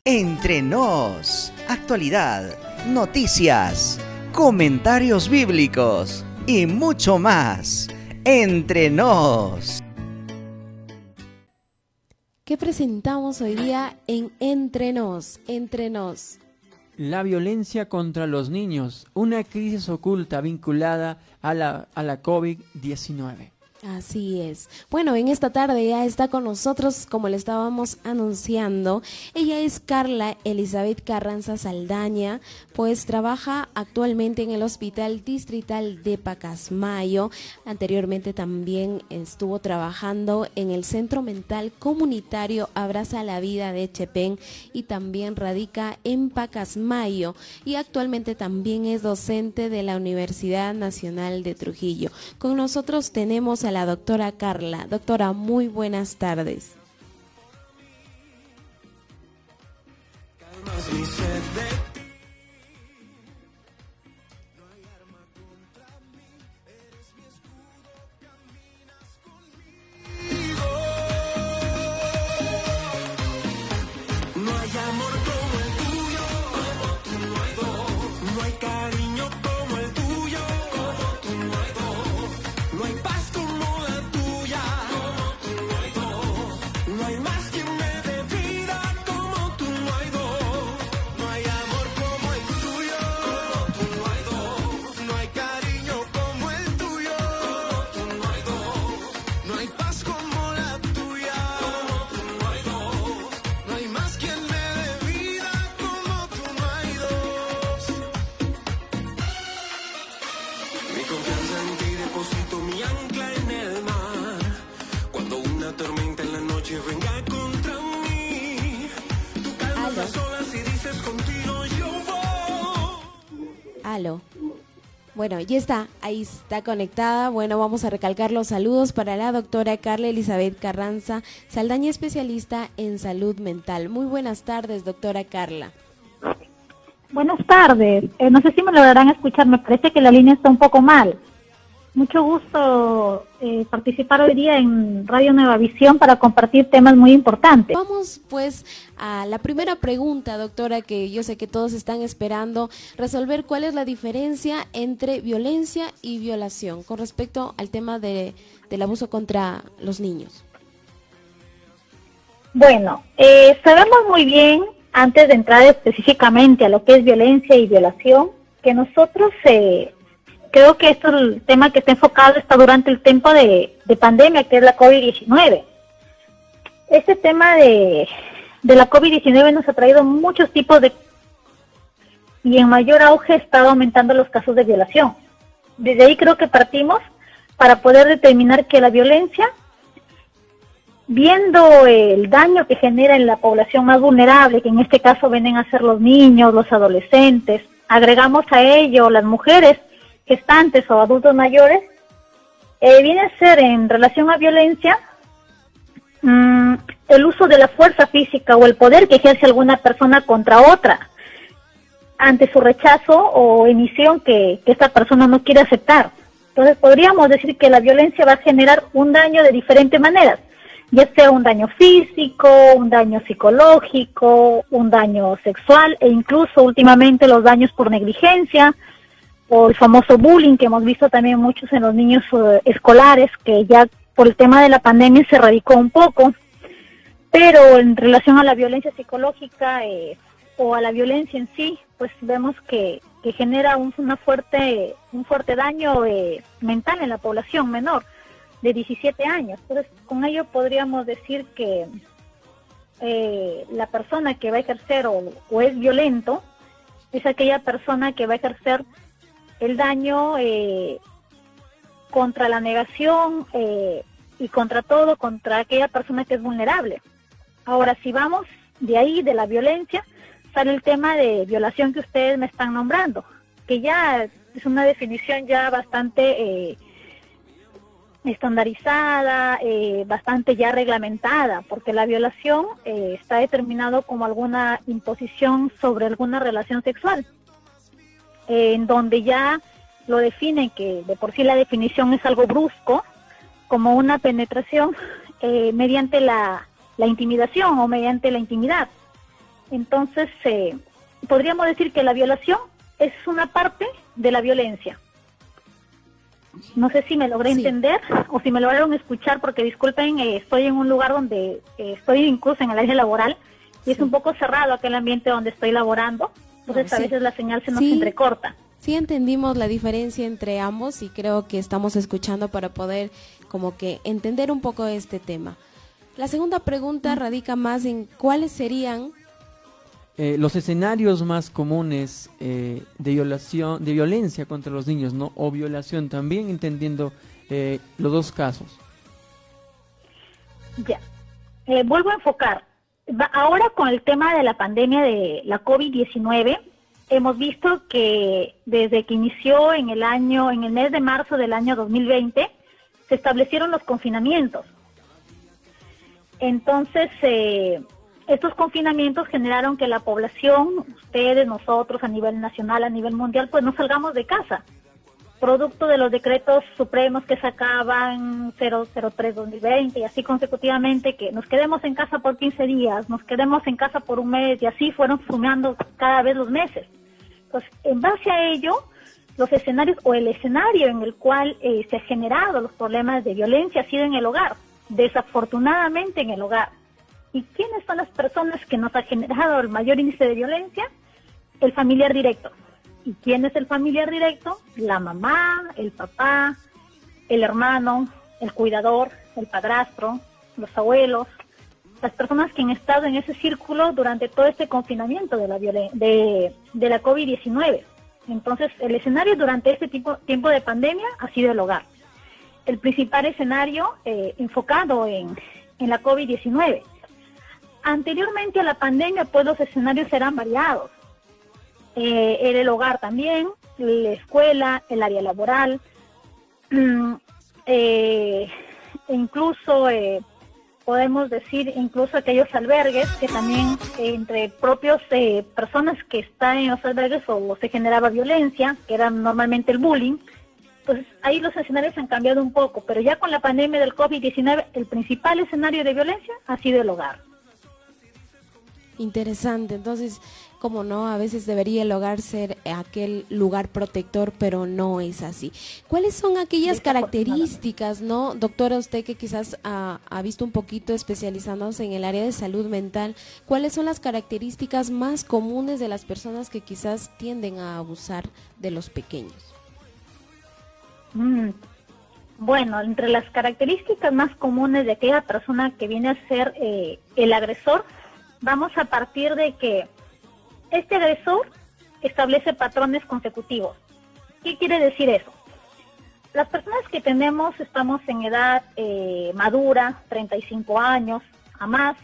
Entre nos, actualidad, noticias, comentarios bíblicos y mucho más. Entre nos. ¿Qué presentamos hoy día en Entre Nos? Entre Nos. La violencia contra los niños, una crisis oculta vinculada a la COVID-19. Así es. Bueno, en esta tarde ya está con nosotros, como le estábamos anunciando. Ella es Carla Elizabeth Carranza Saldaña, pues trabaja actualmente en el Hospital Distrital de Pacasmayo. Anteriormente también estuvo trabajando en el Centro Mental Comunitario Abraza la Vida de Chepén y también radica en Pacasmayo. Y actualmente también es docente de la Universidad Nacional de Trujillo. Con nosotros tenemos a la doctora Carla. Doctora, muy buenas tardes. No hay amor como el tuyo, como tú no hay dos. No hay cariño como el tuyo, como tú no hay dos. No hay paz como la tuya, como tú no hay dos. No hay más que me dé vida como tú no hay dos. No hay amor como el tuyo, como tú no hay dos. No hay cariño como el tuyo, como tú no hay dos. No hay paz como la tuya, como tú no hay dos. No hay más quien me dé vida como tú no hay dos. Mi confianza en ti deposito mi ancla en el mar. Cuando una tormenta en la noche venga contra mí, tú calmas las olas y dices contigo yo voy. Aló. Bueno, ya está, ahí está conectada. Bueno, vamos a recalcar los saludos para la doctora Carla Elizabeth Carranza Saldaña, especialista en salud mental. Muy buenas tardes, doctora Carla. Buenas tardes. No sé si me lograrán escuchar. Me parece que la línea está un poco mal. Mucho gusto participar hoy día en Radio Nueva Visión para compartir temas muy importantes. Vamos pues a la primera pregunta, doctora, que yo sé que todos están esperando resolver. ¿Cuál es la diferencia entre violencia y violación con respecto al tema del abuso contra los niños? Bueno, sabemos muy bien, antes de entrar específicamente a lo que es violencia y violación, que nosotros creo que esto, el tema que está enfocado está durante el tiempo de pandemia, que es la COVID-19. Este tema de la COVID-19 nos ha traído muchos tipos de... y en mayor auge está aumentando los casos de violación. Desde ahí creo que partimos para poder determinar que la violencia, viendo el daño que genera en la población más vulnerable, que en este caso vienen a ser los niños, los adolescentes, agregamos a ello las mujeres, gestantes o adultos mayores, viene a ser en relación a violencia el uso de la fuerza física o el poder que ejerce alguna persona contra otra ante su rechazo o emisión que esta persona no quiere aceptar. Entonces podríamos decir que la violencia va a generar un daño de diferentes maneras, ya sea un daño físico, un daño psicológico, un daño sexual e incluso últimamente los daños por negligencia, o el famoso bullying que hemos visto también muchos en los niños escolares, que ya por el tema de la pandemia se erradicó un poco, pero en relación a la violencia psicológica o a la violencia en sí, pues vemos que genera un fuerte daño mental en la población menor de 17 años. Entonces, con ello podríamos decir que la persona que va a ejercer o es violento es aquella persona que va a ejercer el daño contra la negación y contra todo, contra aquella persona que es vulnerable. Ahora, si vamos de ahí, de la violencia, sale el tema de violación que ustedes me están nombrando, que ya es una definición ya bastante estandarizada, bastante ya reglamentada, porque la violación está determinado como alguna imposición sobre alguna relación sexual, en donde ya lo definen, que de por sí la definición es algo brusco, como una penetración mediante la intimidación o mediante la intimidad. Entonces, podríamos decir que la violación es una parte de la violencia. No sé si me logré Sí. entender o si me lograron escuchar, porque disculpen, estoy en un lugar donde estoy incluso en el área laboral y es un poco cerrado aquel ambiente donde estoy laborando, entonces No, a sí. veces la señal se nos Sí. entrecorta. Sí entendimos la diferencia entre ambos y creo que estamos escuchando para poder como que entender un poco este tema. La segunda pregunta radica más en cuáles serían. Los escenarios más comunes de violación, de violencia contra los niños, ¿no? O violación también, entendiendo los dos casos. Ya. Vuelvo a enfocar. Ahora con el tema de la pandemia de la COVID-19, hemos visto que desde que inició en el mes de marzo del año 2020, se establecieron los confinamientos. Entonces, estos confinamientos generaron que la población, ustedes, nosotros, a nivel nacional, a nivel mundial, pues no salgamos de casa. Producto de los decretos supremos que sacaban 003-2020 y así consecutivamente, que nos quedemos en casa por 15 días, nos quedemos en casa por un mes y así fueron sumando cada vez los meses. Entonces, en base a ello, los escenarios o el escenario en el cual se han generado los problemas de violencia ha sido en el hogar, desafortunadamente en el hogar. ¿Y quiénes son las personas que nos ha generado el mayor índice de violencia? El familiar directo. ¿Y quién es el familiar directo? La mamá, el papá, el hermano, el cuidador, el padrastro, los abuelos, las personas que han estado en ese círculo durante todo este confinamiento de la COVID-19. Entonces, el escenario durante este tiempo de pandemia ha sido el hogar. El principal escenario enfocado en la COVID-19. Anteriormente a la pandemia, pues los escenarios eran variados. Era el hogar también, la escuela, el área laboral, e incluso podemos decir incluso aquellos albergues que también entre propios personas que están en los albergues o se generaba violencia, que era normalmente el bullying. Entonces ahí los escenarios han cambiado un poco, pero ya con la pandemia del COVID-19 el principal escenario de violencia ha sido el hogar. Interesante, entonces, como no, a veces debería el hogar ser aquel lugar protector, pero no es así. ¿Cuáles son aquellas características, no, doctora, usted que quizás ha visto un poquito especializándose en el área de salud mental, cuáles son las características más comunes de las personas que quizás tienden a abusar de los pequeños? Bueno, entre las características más comunes de aquella persona que viene a ser el agresor, vamos a partir de que este agresor establece patrones consecutivos. ¿Qué quiere decir eso? Las personas que estamos en edad madura, 35 años a más,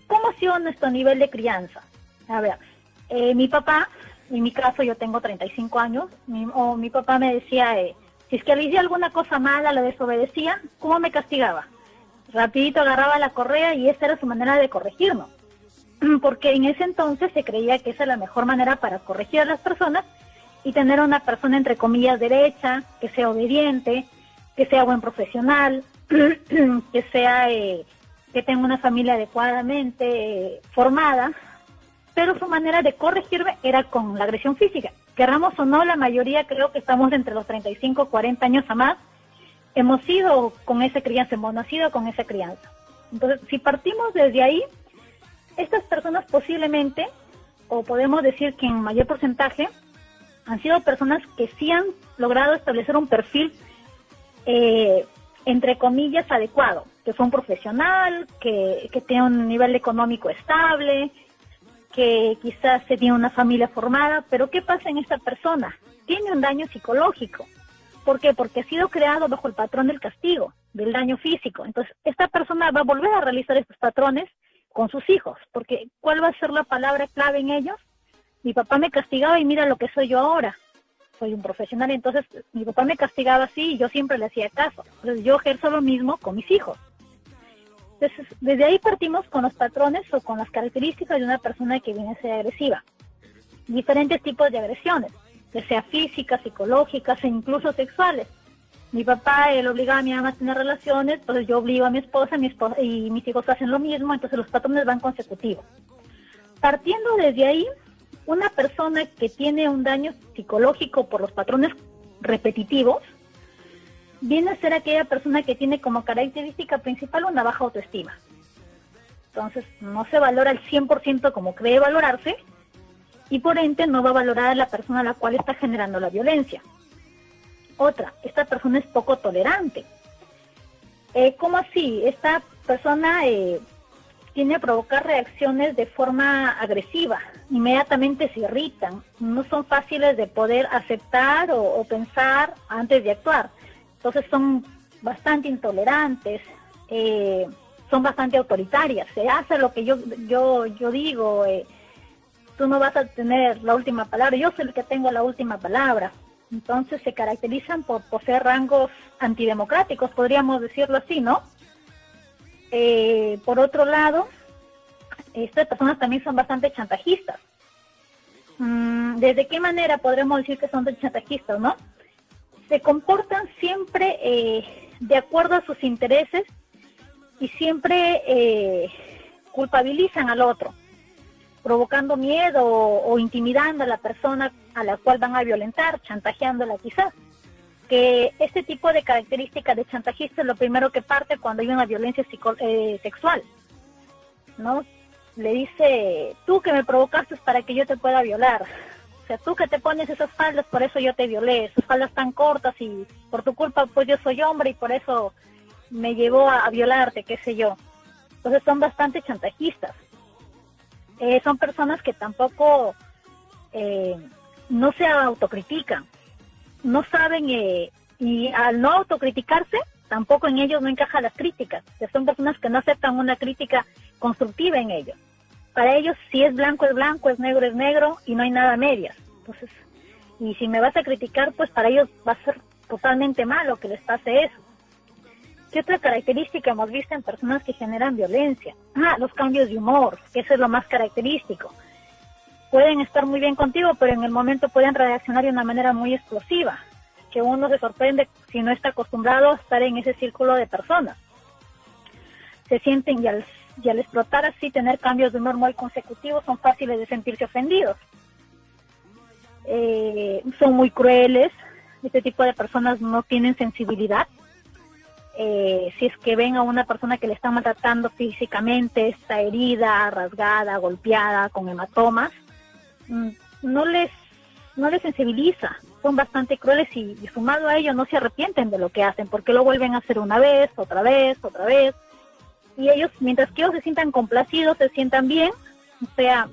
¿cómo ha sido nuestro nivel de crianza? A ver, mi papá, en mi caso yo tengo 35 años, mi papá me decía, si es que le hacía alguna cosa mala, le desobedecía, ¿cómo me castigaba? Rapidito agarraba la correa y esa era su manera de corregirnos. Porque en ese entonces se creía que esa es la mejor manera para corregir a las personas y tener a una persona entre comillas derecha, que sea obediente, que sea buen profesional, que sea que tenga una familia adecuadamente formada, pero su manera de corregirme era con la agresión física. Querramos o no, la mayoría creo que estamos entre los 35, 40 años a más, hemos sido con esa crianza, hemos nacido con esa crianza. Entonces, si partimos desde ahí, estas personas posiblemente, o podemos decir que en mayor porcentaje, han sido personas que sí han logrado establecer un perfil, entre comillas, adecuado, que fue un profesional, que tiene un nivel económico estable, que quizás se tiene una familia formada, pero ¿qué pasa en esta persona? Tiene un daño psicológico. ¿Por qué? Porque ha sido creado bajo el patrón del castigo, del daño físico. Entonces, esta persona va a volver a realizar estos patrones con sus hijos, porque ¿cuál va a ser la palabra clave en ellos? Mi papá me castigaba y mira lo que soy yo ahora. Soy un profesional, entonces mi papá me castigaba así y yo siempre le hacía caso. Entonces yo ejerzo lo mismo con mis hijos. Entonces, desde ahí partimos con los patrones o con las características de una persona que viene a ser agresiva. Diferentes tipos de agresiones, ya sea físicas, psicológicas e incluso sexuales. Mi papá, él obligaba a mi mamá a tener relaciones, entonces yo obligo a mi esposa y mis hijos hacen lo mismo, entonces los patrones van consecutivos. partiendo desde ahí, una persona que tiene un daño psicológico por los patrones repetitivos viene a ser aquella persona que tiene como característica principal una baja autoestima. Entonces no se valora al 100% como cree valorarse y por ende no va a valorar a la persona a la cual está generando la violencia. Otra, esta persona es poco tolerante. ¿Cómo así? Esta persona tiene a provocar reacciones de forma agresiva, inmediatamente se irritan, no son fáciles de poder aceptar o pensar antes de actuar. Entonces son bastante intolerantes, son bastante autoritarias, se hace lo que yo digo, tú no vas a tener la última palabra, yo soy el que tengo la última palabra. Entonces se caracterizan por poseer rangos antidemocráticos, podríamos decirlo así, ¿no? Por otro lado, estas personas también son bastante chantajistas. ¿Desde qué manera podremos decir que son chantajistas, no? Se comportan siempre de acuerdo a sus intereses y siempre culpabilizan al otro, provocando miedo o intimidando a la persona a la cual van a violentar, chantajeándola quizás. Que este tipo de características de chantajista es lo primero que parte cuando hay una violencia sexual, ¿no? Le dice, tú que me provocaste para que yo te pueda violar. O sea, tú que te pones esas faldas, por eso yo te violé. Esas faldas tan cortas y por tu culpa pues yo soy hombre y por eso me llevó a violarte, qué sé yo. Entonces son bastante chantajistas. Son personas que tampoco no se autocritican. No saben, y al no autocriticarse, tampoco en ellos no encajan las críticas. O sea, son personas que no aceptan una crítica constructiva en ellos. Para ellos, si es blanco, es negro, y no hay nada a medias. Entonces, y si me vas a criticar, pues para ellos va a ser totalmente malo que les pase eso. ¿Qué otra característica hemos visto en personas que generan violencia? Los cambios de humor, que eso es lo más característico. Pueden estar muy bien contigo, pero en el momento pueden reaccionar de una manera muy explosiva, que uno se sorprende si no está acostumbrado a estar en ese círculo de personas. Se sienten, y al explotar así, tener cambios de humor muy consecutivos, son fáciles de sentirse ofendidos. Son muy crueles, este tipo de personas no tienen sensibilidad. Si es que ven a una persona que le está maltratando físicamente, está herida, rasgada, golpeada, con hematomas, no les sensibiliza, son bastante crueles y sumado a ello no se arrepienten de lo que hacen, porque lo vuelven a hacer una vez, otra vez, y ellos, mientras que ellos se sientan complacidos, se sientan bien, o sea,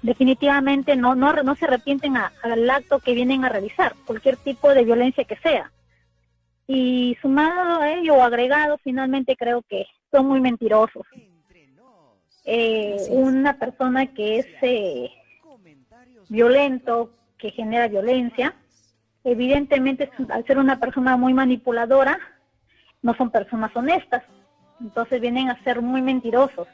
definitivamente no se arrepienten al acto que vienen a realizar, cualquier tipo de violencia que sea. Y sumado a ello o agregado, finalmente creo que son muy mentirosos. Una persona que es violento, que genera violencia, evidentemente al ser una persona muy manipuladora, no son personas honestas, entonces vienen a ser muy mentirosos.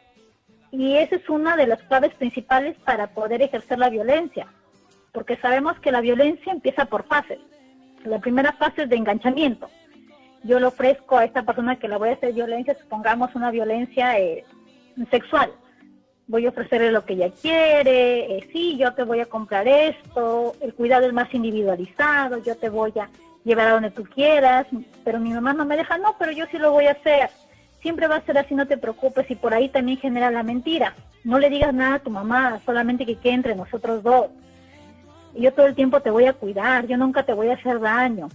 Y esa es una de las claves principales para poder ejercer la violencia, porque sabemos que la violencia empieza por fases. La primera fase es de enganchamiento. Yo le ofrezco a esta persona que la voy a hacer violencia, supongamos una violencia sexual. Voy a ofrecerle lo que ella quiere, sí, yo te voy a comprar esto, el cuidado es más individualizado, yo te voy a llevar a donde tú quieras, pero mi mamá no me deja, no, pero yo sí lo voy a hacer. Siempre va a ser así, no te preocupes, y por ahí también genera la mentira. No le digas nada a tu mamá, solamente que quede entre nosotros dos. Y yo todo el tiempo te voy a cuidar, yo nunca te voy a hacer daño.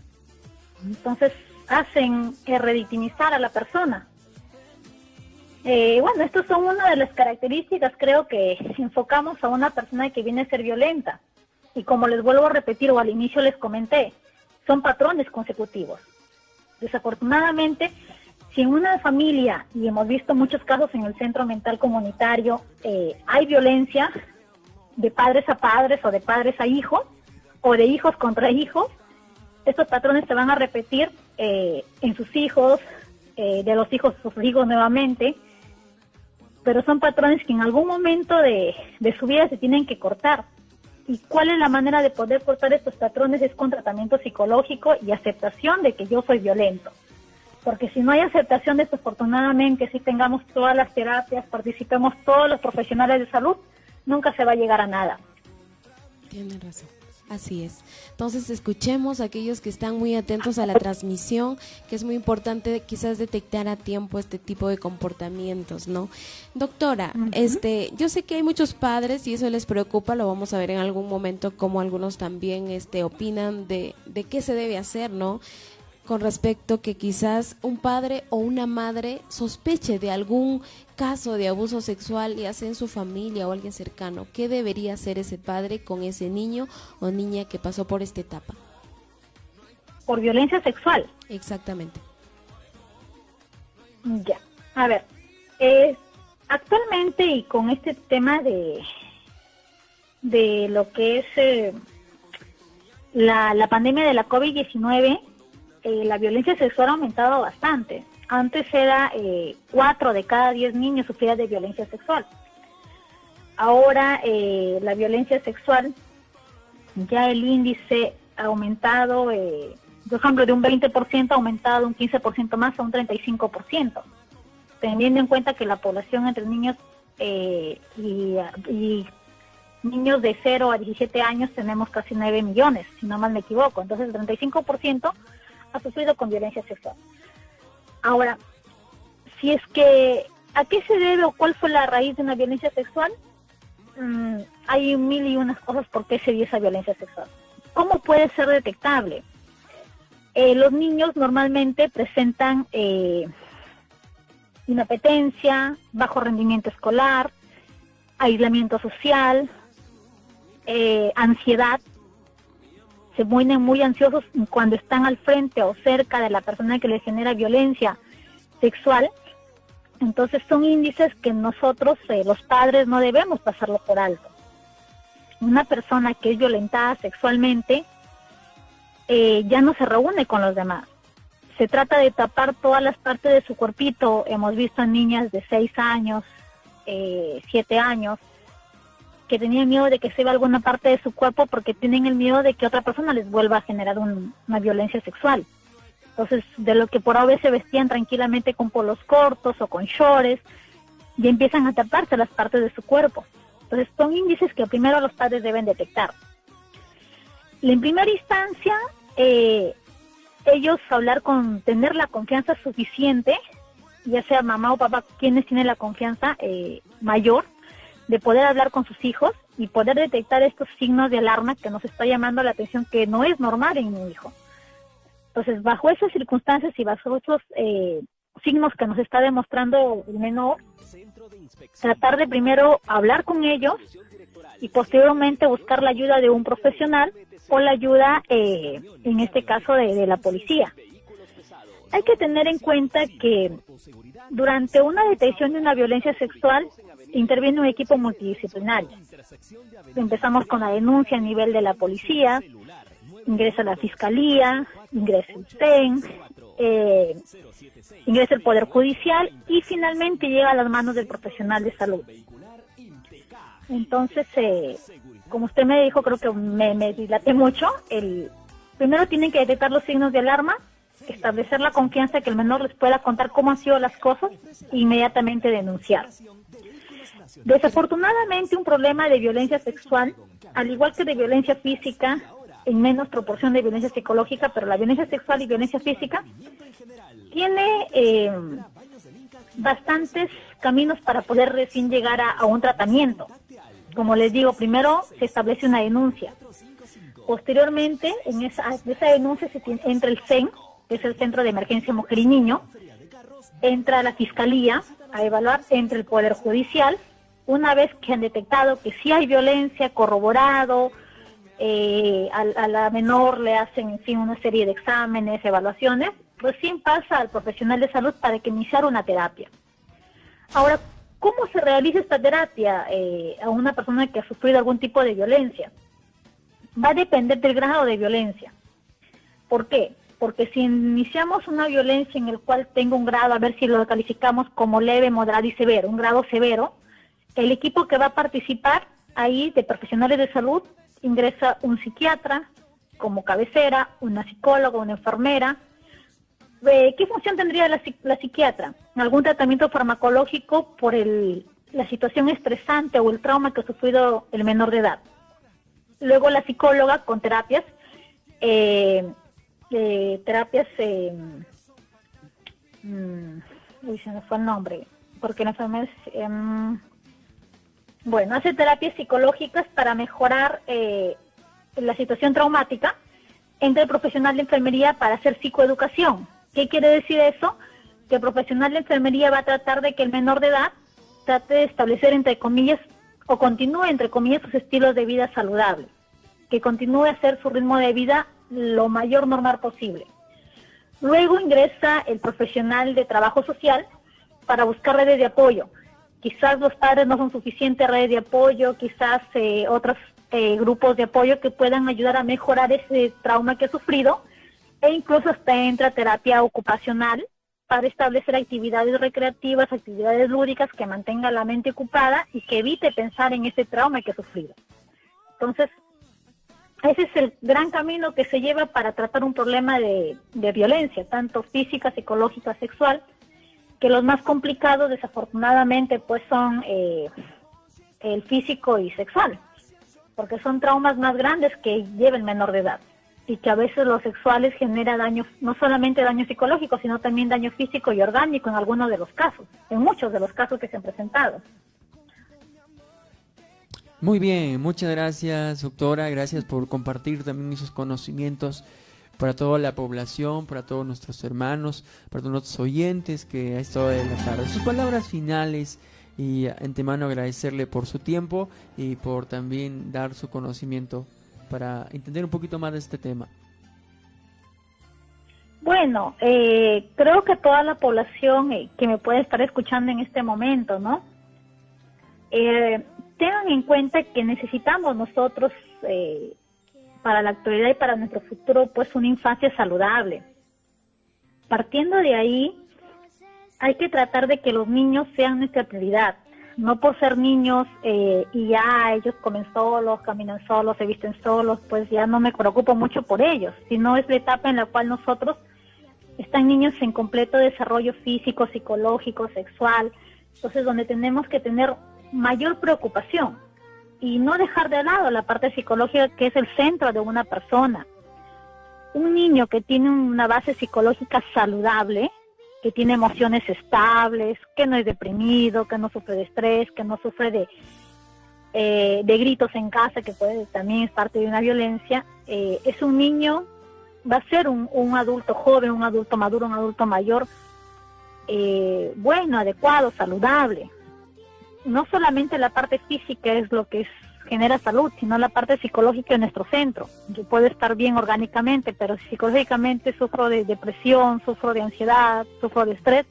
Entonces hacen revictimizar a la persona. Bueno, estas son una de las características, creo que si enfocamos a una persona que viene a ser violenta, y como les vuelvo a repetir o al inicio les comenté, son patrones consecutivos. Desafortunadamente, si en una familia, y hemos visto muchos casos en el centro mental comunitario, hay violencia de padres a padres o de padres a hijos, o de hijos contra hijos, estos patrones se van a repetir en sus hijos, de los hijos a sus hijos nuevamente, pero son patrones que en algún momento de su vida se tienen que cortar. ¿Y cuál es la manera de poder cortar estos patrones? Es con tratamiento psicológico y aceptación de que yo soy violento. Porque si no hay aceptación, desafortunadamente, si tengamos todas las terapias, participemos todos los profesionales de salud, nunca se va a llegar a nada. Tienen razón. Así es. Entonces escuchemos a aquellos que están muy atentos a la transmisión, que es muy importante quizás detectar a tiempo este tipo de comportamientos, ¿no? Doctora, yo sé que hay muchos padres y eso les preocupa, lo vamos a ver en algún momento, como algunos también opinan de qué se debe hacer, ¿no? Con respecto que quizás un padre o una madre sospeche de algún caso de abuso sexual, ya sea en su familia o alguien cercano. ¿Qué debería hacer ese padre con ese niño o niña que pasó por esta etapa? Por violencia sexual. Exactamente. Ya, a ver, actualmente y con este tema de lo que es la pandemia de la COVID-19, la violencia sexual ha aumentado bastante. Antes era 4 de cada 10 niños sufrían de violencia sexual. Ahora la violencia sexual, ya el índice ha aumentado, por ejemplo, de un 20% ha aumentado de un 15% más a un 35%, teniendo en cuenta que la población entre niños y niños de 0 a 17 años tenemos casi 9 millones, si no mal me equivoco. Entonces el 35% ha sufrido con violencia sexual. Ahora, si es que, ¿a qué se debe o cuál fue la raíz de una violencia sexual? Hay mil y unas cosas por qué se dio esa violencia sexual. ¿Cómo puede ser detectable? Los niños normalmente presentan inapetencia, bajo rendimiento escolar, aislamiento social, ansiedad. Se ponen muy ansiosos cuando están al frente o cerca de la persona que les genera violencia sexual. Entonces son índices que nosotros, los padres, no debemos pasarlo por alto. Una persona que es violentada sexualmente ya no se reúne con los demás. Se trata de tapar todas las partes de su cuerpito. Hemos visto a niñas de 6 años, 7 años, que tenían miedo de que se vea alguna parte de su cuerpo porque tienen el miedo de que otra persona les vuelva a generar una violencia sexual. Entonces, de lo que por ahora se vestían tranquilamente con polos cortos o con shorts, ya empiezan a taparse las partes de su cuerpo. Entonces, son índices que primero los padres deben detectar. Y en primera instancia, ellos tener la confianza suficiente, ya sea mamá o papá, quienes tienen la confianza mayor, de poder hablar con sus hijos y poder detectar estos signos de alarma que nos está llamando la atención, que no es normal en mi hijo. Entonces, bajo esas circunstancias y bajo esos signos que nos está demostrando el menor, tratar de primero hablar con ellos y posteriormente buscar la ayuda de un profesional o la ayuda, en este caso, de la policía. Hay que tener en cuenta que durante una detección de una violencia sexual interviene un equipo multidisciplinario. Empezamos con la denuncia a nivel de la policía, ingresa la fiscalía, ingresa el CEN, ingresa el Poder Judicial y finalmente llega a las manos del profesional de salud. Entonces, como usted me dijo, creo que me dilaté mucho. Primero tienen que detectar los signos de alarma, establecer la confianza que el menor les pueda contar cómo han sido las cosas e inmediatamente denunciar. Desafortunadamente, un problema de violencia sexual, al igual que de violencia física, en menos proporción de violencia psicológica, pero la violencia sexual y violencia física tiene bastantes caminos para poder recién llegar a un tratamiento. Como les digo, primero se establece una denuncia. Posteriormente, en esa denuncia entra el CEN, que es el Centro de Emergencia Mujer y Niño, entra la Fiscalía a evaluar, entra el Poder Judicial. Una vez que han detectado que sí hay violencia, corroborado, a la menor le hacen, en fin, una serie de exámenes, evaluaciones, recién pasa al profesional de salud para que iniciar una terapia. Ahora, ¿cómo se realiza esta terapia a una persona que ha sufrido algún tipo de violencia? Va a depender del grado de violencia. ¿Por qué? Porque si iniciamos una violencia en el cual tenga un grado, a ver si lo calificamos como leve, moderado y severo, un grado severo, el equipo que va a participar ahí de profesionales de salud ingresa un psiquiatra como cabecera, una psicóloga, una enfermera. ¿Qué función tendría la psiquiatra? Algún tratamiento farmacológico por el la situación estresante o el trauma que ha sufrido el menor de edad. Luego la psicóloga con terapias, uy, se me fue el nombre, porque la enfermedad bueno, hace terapias psicológicas para mejorar la situación traumática. Entra el profesional de enfermería para hacer psicoeducación. ¿Qué quiere decir eso? Que el profesional de enfermería va a tratar de que el menor de edad trate de establecer, entre comillas, o continúe, entre comillas, sus estilos de vida saludables, que continúe a hacer su ritmo de vida lo mayor normal posible. Luego ingresa el profesional de trabajo social para buscar redes de apoyo. Quizás los padres no son suficientes redes de apoyo, quizás otros grupos de apoyo que puedan ayudar a mejorar ese trauma que ha sufrido, e incluso hasta entra terapia ocupacional para establecer actividades recreativas, actividades lúdicas que mantenga la mente ocupada y que evite pensar en ese trauma que ha sufrido. Entonces, ese es el gran camino que se lleva para tratar un problema de violencia, tanto física, psicológica, sexual, que los más complicados desafortunadamente pues son el físico y sexual, porque son traumas más grandes que lleva el menor de edad, y que a veces los sexuales genera daño, no solamente daño psicológico, sino también daño físico y orgánico en algunos de los casos, en muchos de los casos que se han presentado. Muy bien, muchas gracias, doctora. Gracias por compartir también esos conocimientos para toda la población, para todos nuestros hermanos, para todos nuestros oyentes que a esta hora de la tarde. Sus palabras finales, y antemano agradecerle por su tiempo y por también dar su conocimiento para entender un poquito más de este tema. Bueno, creo que toda la población que me puede estar escuchando en este momento, ¿no? Tengan en cuenta que necesitamos nosotros, para la actualidad y para nuestro futuro, pues una infancia saludable. Partiendo de ahí, hay que tratar de que los niños sean nuestra prioridad. No por ser niños y ya ellos comen solos, caminan solos, se visten solos, pues ya no me preocupo mucho por ellos, sino es la etapa en la cual nosotros están niños en completo desarrollo físico, psicológico, sexual, entonces donde tenemos que tener mayor preocupación y no dejar de lado la parte psicológica, que es el centro de una persona. Un niño que tiene una base psicológica saludable, que tiene emociones estables, que no es deprimido, que no sufre de estrés, que no sufre de gritos en casa, que puede también es parte de una violencia, es un niño, va a ser un adulto joven, un adulto maduro, un adulto mayor, bueno, adecuado, saludable. No solamente la parte física es lo que genera salud, sino la parte psicológica en nuestro centro. Yo puedo estar bien orgánicamente, pero si psicológicamente sufro de depresión, sufro de ansiedad, sufro de estrés,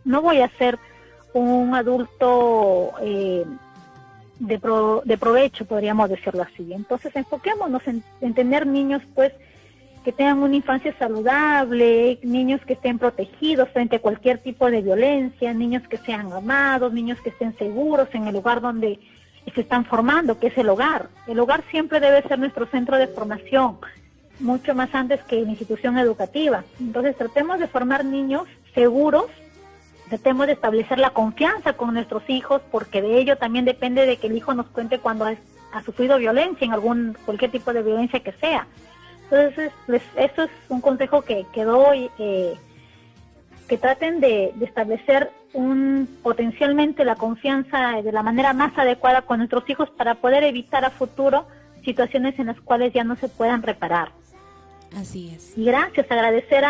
no voy a ser un adulto de provecho, podríamos decirlo así. Entonces enfoquémonos en tener niños pues que tengan una infancia saludable, niños que estén protegidos frente a cualquier tipo de violencia, niños que sean amados, niños que estén seguros en el lugar donde se están formando, que es el hogar. El hogar siempre debe ser nuestro centro de formación, mucho más antes que la institución educativa. Entonces tratemos de formar niños seguros, tratemos de establecer la confianza con nuestros hijos, porque de ello también depende de que el hijo nos cuente cuando ha sufrido violencia, en cualquier tipo de violencia que sea. Entonces, eso es un consejo que doy, que traten de establecer potencialmente la confianza de la manera más adecuada con nuestros hijos para poder evitar a futuro situaciones en las cuales ya no se puedan reparar. Así es. Y gracias, agradecer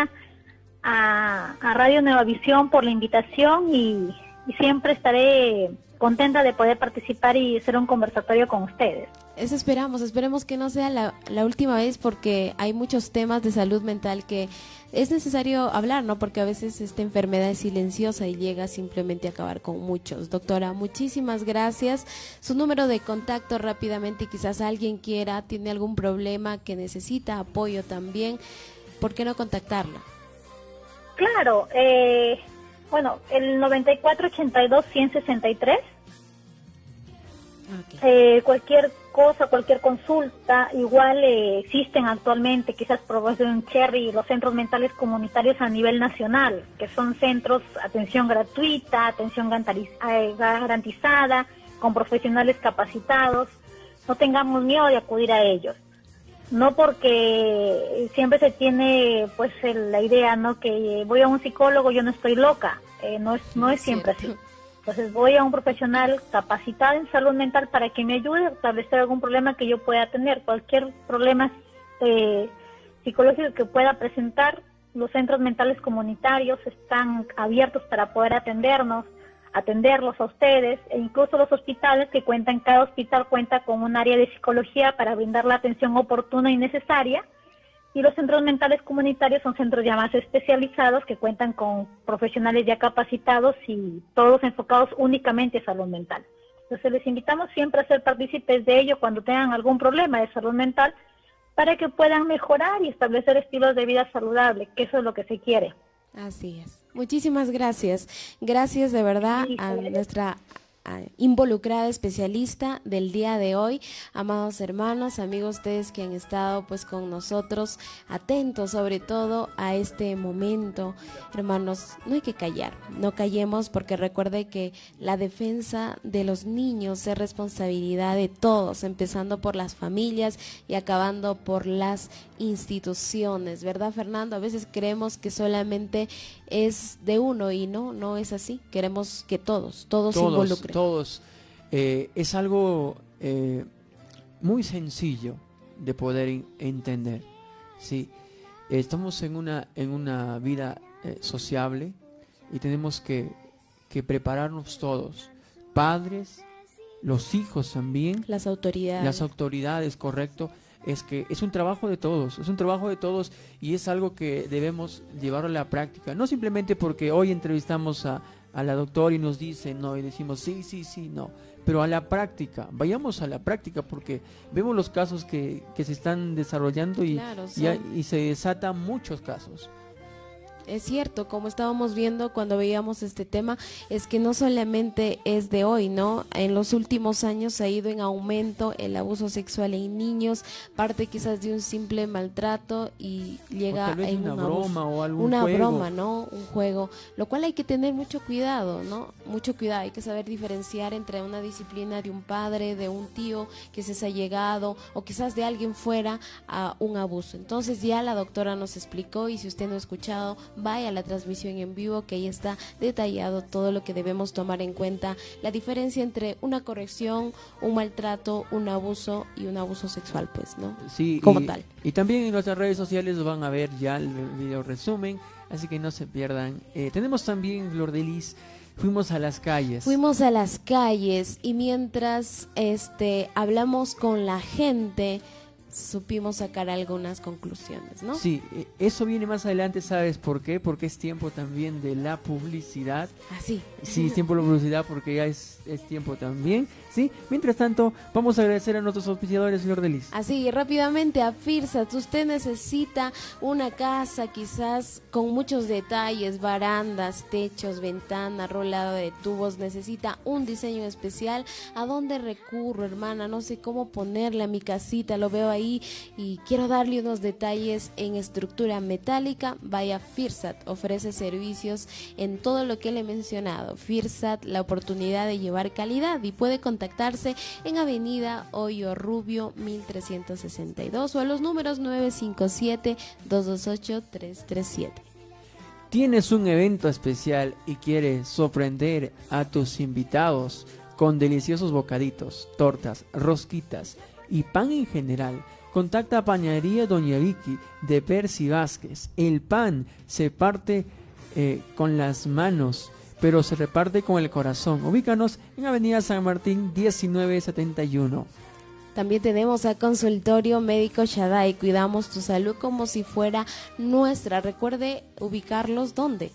a Radio Nueva Visión por la invitación y siempre estaré contenta de poder participar y hacer un conversatorio con ustedes. Eso esperemos que no sea la última vez, porque hay muchos temas de salud mental que es necesario hablar, ¿no? Porque a veces esta enfermedad es silenciosa y llega simplemente a acabar con muchos. Doctora, muchísimas gracias. Su número de contacto rápidamente, quizás alguien tiene algún problema que necesita apoyo también, ¿por qué no contactarla? Claro, bueno, el 9482-163. Okay. Cualquier cosa, cualquier consulta, igual existen actualmente, quizás Promoción Cherry, los centros mentales comunitarios a nivel nacional, que son centros, atención gratuita, atención garantizada, con profesionales capacitados. No tengamos miedo de acudir a ellos. No porque siempre se tiene pues la idea, ¿no?, que voy a un psicólogo, yo no estoy loca. No es siempre así. Entonces voy a un profesional capacitado en salud mental para que me ayude a establecer algún problema que yo pueda tener. Cualquier problema psicológico que pueda presentar, los centros mentales comunitarios están abiertos para poder atenderlos a ustedes, e incluso los hospitales cada hospital cuenta con un área de psicología para brindar la atención oportuna y necesaria. Y los centros mentales comunitarios son centros ya más especializados que cuentan con profesionales ya capacitados y todos enfocados únicamente en salud mental. Entonces les invitamos siempre a ser partícipes de ello cuando tengan algún problema de salud mental para que puedan mejorar y establecer estilos de vida saludable, que eso es lo que se quiere. Así es. Muchísimas gracias. Gracias de verdad a nuestra involucrada especialista del día de hoy. Amados hermanos, amigos, ustedes que han estado pues con nosotros, atentos sobre todo a este momento. Hermanos, no hay que callar, no callemos, porque recuerde que la defensa de los niños es responsabilidad de todos, empezando por las familias y acabando por las instituciones, ¿verdad, Fernando? A veces creemos que solamente es de uno y no es así. Queremos que todos se involucren. Todos. Es algo muy sencillo de poder entender. ¿Sí? Estamos en una vida sociable y tenemos que prepararnos todos, padres, los hijos también, las autoridades, correcto. Es que es un trabajo de todos, y es algo que debemos llevarlo a la práctica, no simplemente porque hoy entrevistamos a la doctora y nos dice no, y decimos sí, no, pero a la práctica, vayamos a la práctica, porque vemos los casos que se están desarrollando y se desatan muchos casos. Es cierto, como estábamos viendo cuando veíamos este tema, es que no solamente es de hoy, ¿no? En los últimos años ha ido en aumento el abuso sexual en niños, parte quizás de un simple maltrato y llega a una broma o algún una juego. broma, ¿no? Un juego, lo cual hay que tener mucho cuidado, ¿no? Mucho cuidado, hay que saber diferenciar entre una disciplina de un padre, de un tío que se ha llegado o quizás de alguien fuera a un abuso. Entonces ya la doctora nos explicó, y si usted no ha escuchado, vaya a la transmisión en vivo, que ahí está detallado todo lo que debemos tomar en cuenta, la diferencia entre una corrección, un maltrato, un abuso y un abuso sexual, pues, ¿no? Sí, como tal. Y también en nuestras redes sociales van a ver ya el video resumen, así que no se pierdan. Tenemos también, Lordelis, fuimos a las calles y mientras hablamos con la gente, supimos sacar algunas conclusiones, ¿no? Sí, eso viene más adelante, ¿sabes por qué? Porque es tiempo también de la publicidad. Ah, sí. Sí, es tiempo de la publicidad, porque ya es tiempo también, ¿sí? Mientras tanto, vamos a agradecer a nuestros auspiciadores, señor Delis. Así, rápidamente, a Firsat. Usted necesita una casa quizás con muchos detalles, barandas, techos, ventanas, rolado de tubos, necesita un diseño especial. ¿A dónde recurro, hermana? No sé cómo ponerle a mi casita, lo veo ahí y quiero darle unos detalles en estructura metálica. Vaya, Firsat ofrece servicios en todo lo que le he mencionado. Firsat, la oportunidad de llevar calidad, y puede contactarse en Avenida Hoyo Rubio 1362 o a los números 957-228-337. ¿Tienes un evento especial y quieres sorprender a tus invitados con deliciosos bocaditos, tortas, rosquitas y pan en general? Contacta a Panadería Doña Vicky de Percy Vázquez. El pan se parte con las manos, pero se reparte con el corazón. Ubícanos en Avenida San Martín 1971. También tenemos a Consultorio Médico Shaddai. Cuidamos tu salud como si fuera nuestra. Recuerde ubicarlos, ¿dónde?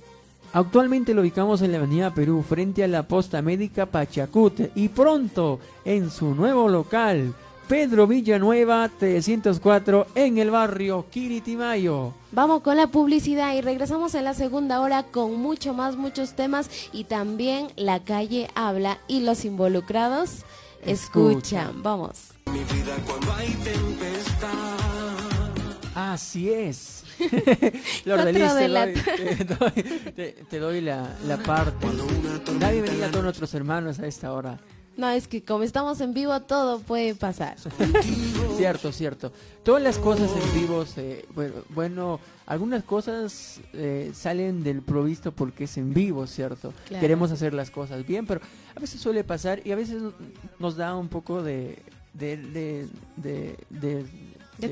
Actualmente lo ubicamos en la Avenida Perú, frente a la Posta Médica Pachacute, y pronto en su nuevo local, Pedro Villanueva 304, en el barrio Quiritimayo. Vamos con la publicidad y regresamos en la segunda hora con mucho más, muchos temas, y también la calle habla y los involucrados escuchan. Vamos. mi vida cuando hay tempestad. Así es. Flor de 4 Lis, de la te doy la parte. Da bienvenida a todos nuestros hermanos a esta hora. No, es que como estamos en vivo, todo puede pasar. Cierto. Todas las cosas en vivo, bueno, algunas cosas salen del provisto porque es en vivo, ¿cierto? Claro. Queremos hacer las cosas bien, pero a veces suele pasar y a veces nos da un poco de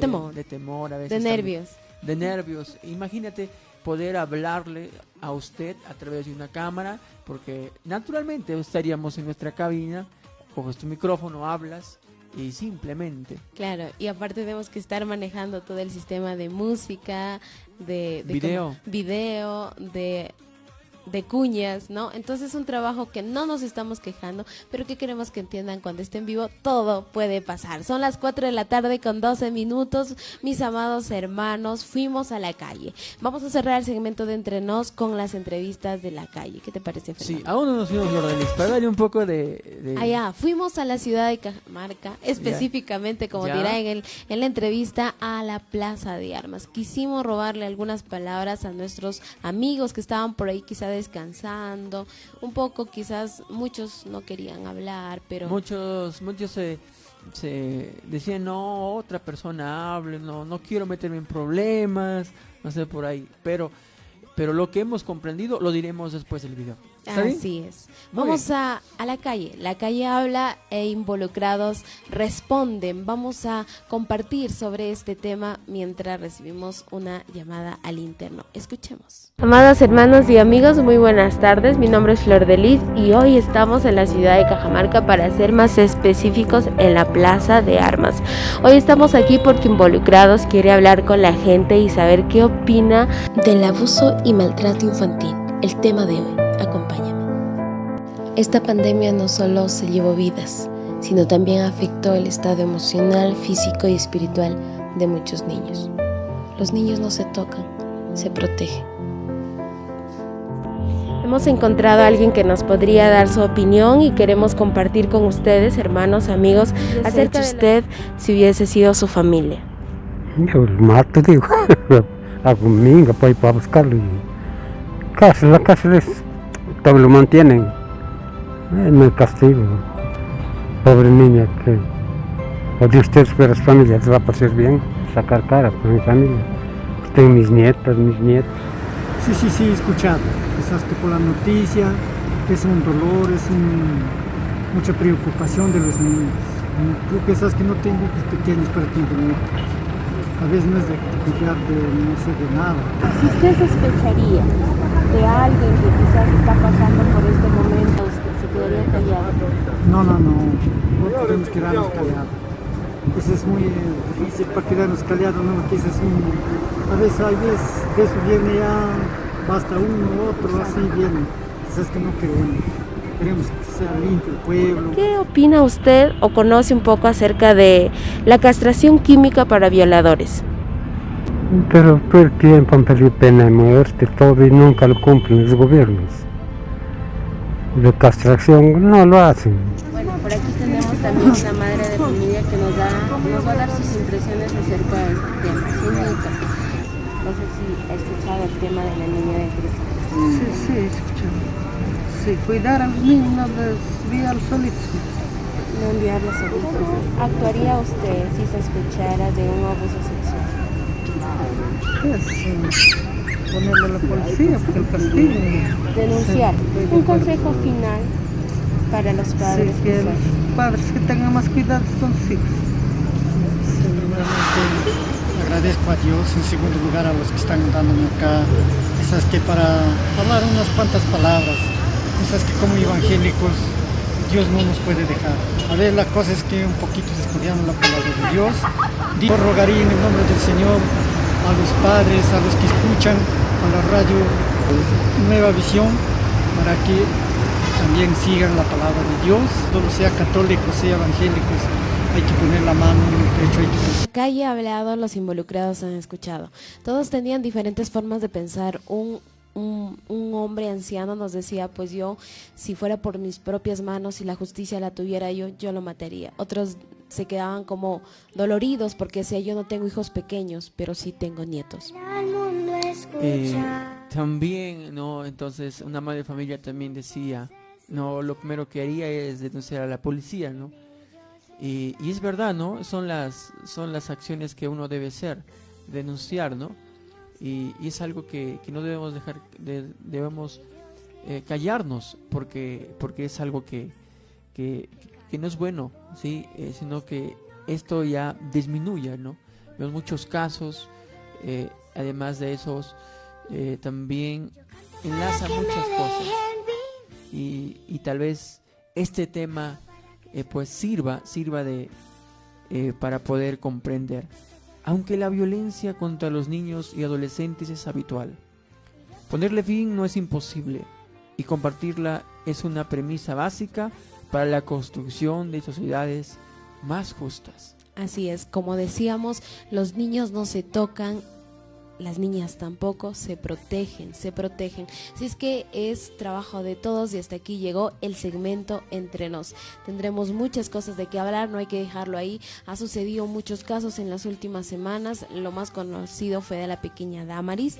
temor. De temor, a veces De nervios. de nervios. Imagínate poder hablarle a usted a través de una cámara, porque naturalmente estaríamos en nuestra cabina, coges tu micrófono, hablas y simplemente Claro, y aparte tenemos que estar manejando todo el sistema de música, de video, de cuñas, ¿no? Entonces es un trabajo que no nos estamos quejando, pero que queremos que entiendan cuando esté en vivo, todo puede pasar. Son las 4 de la tarde con 12 minutos, mis amados hermanos, fuimos a la calle. Vamos a cerrar el segmento de Entre Nos con las entrevistas de la calle. ¿Qué te parece, Fernando? sí, aún no nos fuimos, Flor de Lis, para darle un poco de... Allá, fuimos a la ciudad de Cajamarca, específicamente, como Ya. dirá en la entrevista, a la Plaza de Armas. Quisimos robarle algunas palabras a nuestros amigos que estaban por ahí quizá descansando, un poco quizás muchos no querían hablar, pero... Muchos se decían, no, otra persona hable, no quiero meterme en problemas, no sé, por ahí, pero lo que hemos comprendido lo diremos después del video. ¿Está bien? Así es. Muy Vamos bien. a la calle habla e involucrados responden. Vamos a compartir sobre este tema mientras recibimos una llamada al interno. Escuchemos. Amados hermanos y amigos, muy buenas tardes. Mi nombre es Flor de Lis y hoy estamos en la ciudad de Cajamarca, para ser más específicos, en la Plaza de Armas. Hoy estamos aquí porque Involucrados quiere hablar con la gente y saber qué opina del abuso y maltrato infantil. El tema de hoy. Acompáñame. Esta pandemia no solo se llevó vidas, sino también afectó el estado emocional, físico y espiritual de muchos niños. Los niños no se tocan, se protegen. Hemos encontrado a alguien que nos podría dar su opinión y queremos compartir con ustedes, hermanos, amigos, acerca de usted si hubiese sido su familia. Yo lo mato, digo, a domingo para ir para buscarlo. Y la casa todo lo mantienen. No hay castigo. Pobre niña, que o de ustedes fuera su familia, les va a pasar bien, sacar cara por mi familia. Tengo mis nietos. Sí, he escuchado. Quizás que por la noticia es un dolor, mucha preocupación de los niños. Tú piensas que no tengo hijos pequeños, pero tengo nietos. A veces no es de confiar no sé de nada. Si usted sospecharía de alguien que quizás está pasando por este momento, ¿usted se quedaría callado? No podemos quedarnos callados. Eso es muy difícil para quedarnos callados, ¿no? Que eso es a veces de eso viene ya, basta uno, otro, así viene. Quizás que no queremos que sea limpio el pueblo. ¿Qué opina usted o conoce un poco acerca de la castración química para violadores? Pero todo el tiempo han pedido pena de muerte, todo, y nunca lo cumplen los gobiernos. De castración no lo hacen. Bueno, por aquí tenemos también una madre de familia que nos va a dar sus impresiones acerca de este tema. Su hija. No sé si ha escuchado el tema de la niña de cristal. Sí, he escuchado. Sí, cuidar a los niños, no desviar solitos. No enviarlos a abusos. ¿Actuaría usted si sospechara de un abuso sexual? Ponerle a la policía, porque el castigo. Denunciar. Sí. Un consejo final para los padres. Sí, que los padres que tengan más cuidado con sus hijos. Primeramente agradezco a Dios, en segundo lugar a los que están dándome acá, quizás que para hablar unas cuantas palabras, quizás que como evangélicos Dios no nos puede dejar. A ver, la cosa es que un poquito descuidamos la palabra de Dios. Yo rogaría en el nombre del Señor a los padres, a los que escuchan a la radio Nueva Visión, para que también sigan la palabra de Dios, todo sea católico, sea evangélicos, hay que poner la mano en el pecho, hay que pensar. La calle ha hablado, los involucrados han escuchado. Todos tenían diferentes formas de pensar. Un un hombre anciano nos decía, pues yo, si fuera por mis propias manos y la justicia la tuviera yo lo mataría. Otros se quedaban como doloridos porque decía, yo no tengo hijos pequeños, pero sí tengo nietos. También, ¿no? Entonces, una madre de familia también decía, no, lo primero que haría es denunciar a la policía, ¿no? Y es verdad, ¿no? Son las acciones que uno debe hacer, denunciar, ¿no? Y es algo que no debemos dejar, debemos callarnos, porque es algo que no es bueno, ¿sí? Sino que esto ya disminuya, ¿no? Vemos muchos casos, además de esos, también enlaza muchas cosas. Y tal vez este tema pues sirva de para poder comprender. Aunque la violencia contra los niños y adolescentes es habitual, ponerle fin no es imposible, y compartirla es una premisa básica para la construcción de sociedades más justas. Así es, como decíamos, los niños no se tocan, las niñas tampoco, se protegen. Así es que es trabajo de todos y hasta aquí llegó el segmento Entre Nos. Tendremos muchas cosas de qué hablar, no hay que dejarlo ahí. Ha sucedido muchos casos en las últimas semanas, lo más conocido fue de la pequeña Damaris,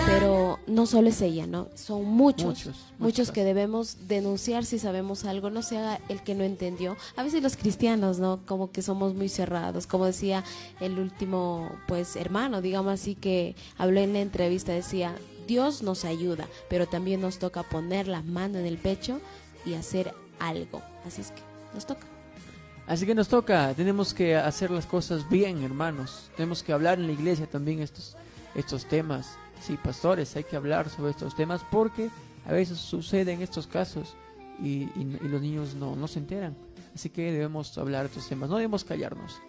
pero no solo es ella, ¿no? Son muchos que debemos denunciar si sabemos algo, no se haga el que no entendió. A veces los cristianos, ¿no? Como que somos muy cerrados, como decía el último, pues, hermano, digamos así, que habló en la entrevista, decía, Dios nos ayuda, pero también nos toca poner la mano en el pecho y hacer algo. Así es que nos toca. Tenemos que hacer las cosas bien, hermanos. Tenemos que hablar en la iglesia también estos temas. Sí, pastores, hay que hablar sobre estos temas porque a veces suceden estos casos y los niños no se enteran. Así que debemos hablar de estos temas, no debemos callarnos.